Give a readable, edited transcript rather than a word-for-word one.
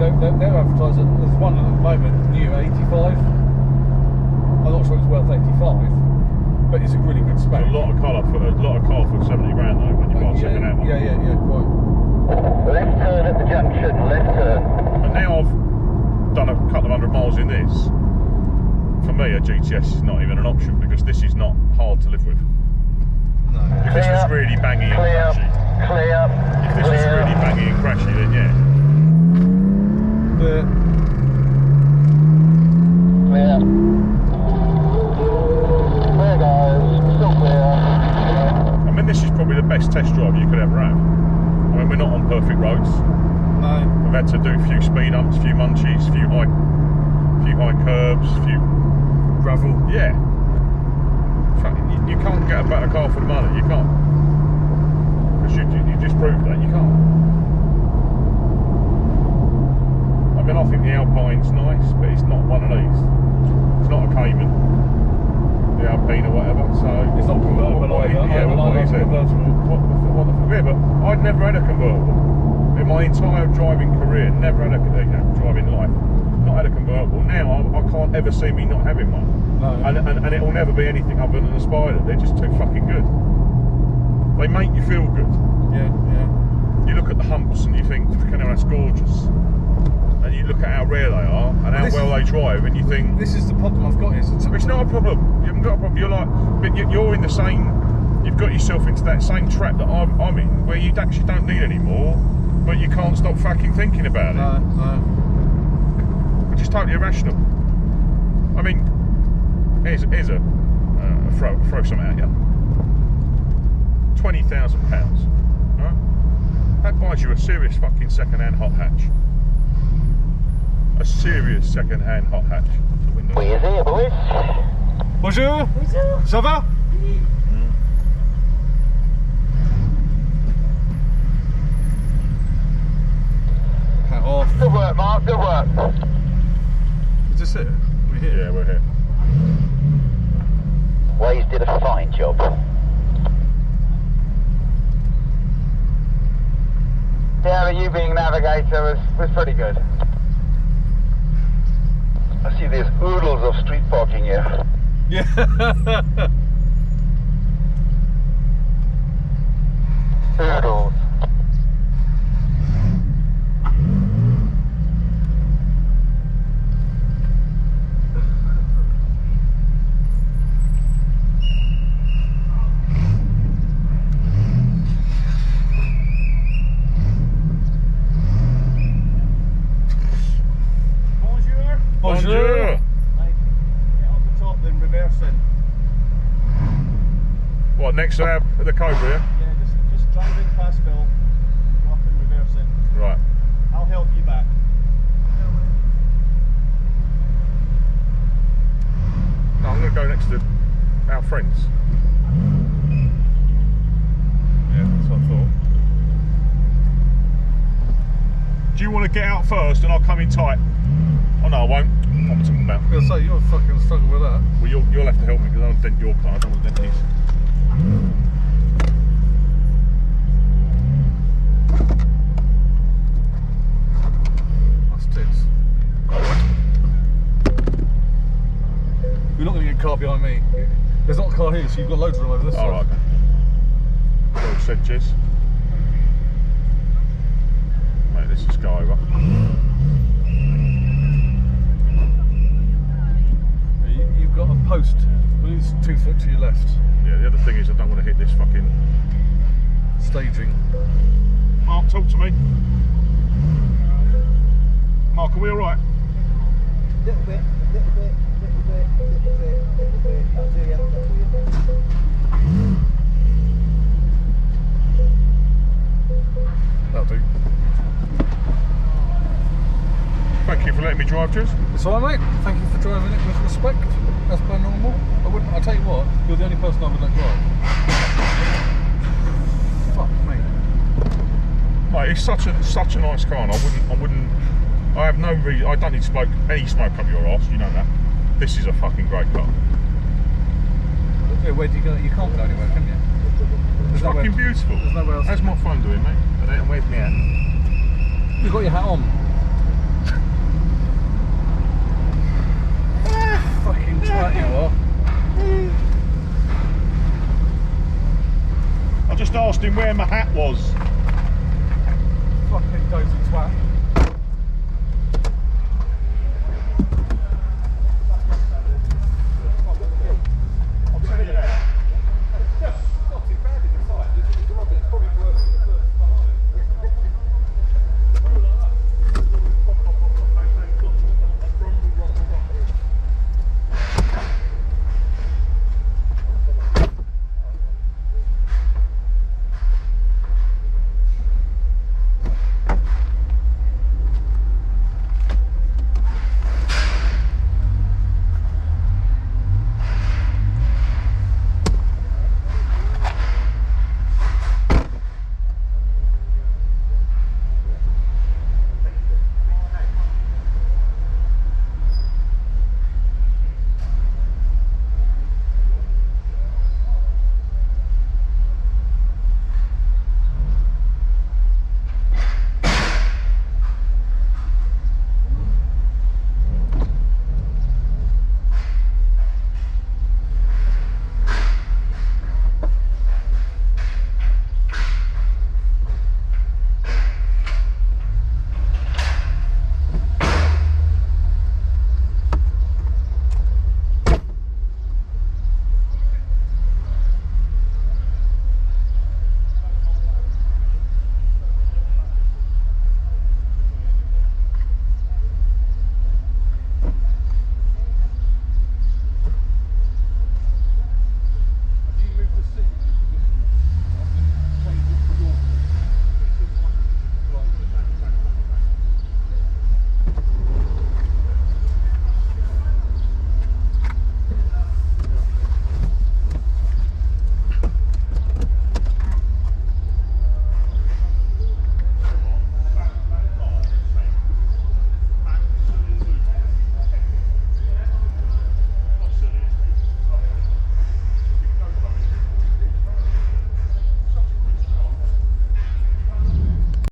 they're advertising. There's one at the moment new at 85. I'm not sure it's worth 85, but it's a really good spec. It's a lot of colour for 70 grand though when you buy a second hand one. Yeah, quite. Left turn at the junction, left turn. And now I've done a couple of 100 miles in this. For me, a GTS is not even an option because this is not hard to live with. No. If this was really bangy and crashy, if this was really bangy and crashy, then yeah. Clear. Clear guys, still clear. I mean, this is probably the best test drive you could ever have. I mean, we're not on perfect roads. No. We've had to do a few speed ups, a few munchies, a few high curbs, a few Gravel. yeah. You can't get a better car for the money. You can't. Because you just proved that you can't. I mean, I think the Alpine's nice, but it's not one of these. It's not a Cayman, the Alpine or whatever. So It's not convertible either. Yeah, what is it? Convertible. What the fuck? Yeah, but I'd never had a convertible in my entire driving career. Never had a driving life. Not had a convertible. Now I can't ever see me not having one. No. And it will never be anything other than a Spider. They're just too fucking good. They make you feel good. Yeah. You look at the humps and you think, fucking hell, that's gorgeous. And you look at how rare they are and how well they drive, and you think, This is the problem I've got. It's not a problem. You haven't got a problem. You're like, but you're in the same. You've got yourself into that same trap that I'm in, where you actually don't need any more, but you can't stop fucking thinking about it. No. Which is totally irrational. I mean, here's a throw something at you. £20,000, right? That buys you a serious fucking second-hand hot hatch. A serious second-hand hot hatch. We're here, boys. Bonjour. Ça va? Hat off. Good work, Mark, good work. Is this it? We're here. Yeah, we're here. Waze did a fine job. Yeah, but you being navigator was pretty good. I see there's oodles of street parking here. Yeah. Oodles. Bonjour. Bonjour. Get up the top, then reverse in. What, next to the Cobra, yeah? Yeah, just drive in past Bill, go up and reverse in. Right. I'll help you back. No, I'm going to go next to our friends. Yeah, that's what I thought. Do you want to get out first and I'll come in tight? Oh no, I won't. What am I talking about? I was going to say, you're fucking struggling with that. Well, you'll have to help me because I don't dent your car, I don't want to dent his. That's tits. You're not going to get a car behind me. There's not a car here, so you've got loads of room over this side. Alright, okay. Well said, Jez. Mate, let's just go over. You've got a post, but it's 2 foot to your left. Yeah, the other thing is I don't want to hit this fucking... Staging. Mark, talk to me. Mark, are we alright? Little bit. That'll do you. That'll do. Thank you for letting me drive, Jez. It's alright, mate. Thank you for driving it with respect, as per normal. I'll tell you what, you're the only person I would let drive. Fuck me. Mate, it's such a nice car, and I have no reason. I don't need any smoke up your arse. You know that. This is a fucking great car. Yeah, where do you go? You can't go anywhere, can you? It's fucking beautiful. There's nowhere else. How's my phone doing, mate? And where's my hat? You've got your hat on. where my hat was. Fucking dozy twat.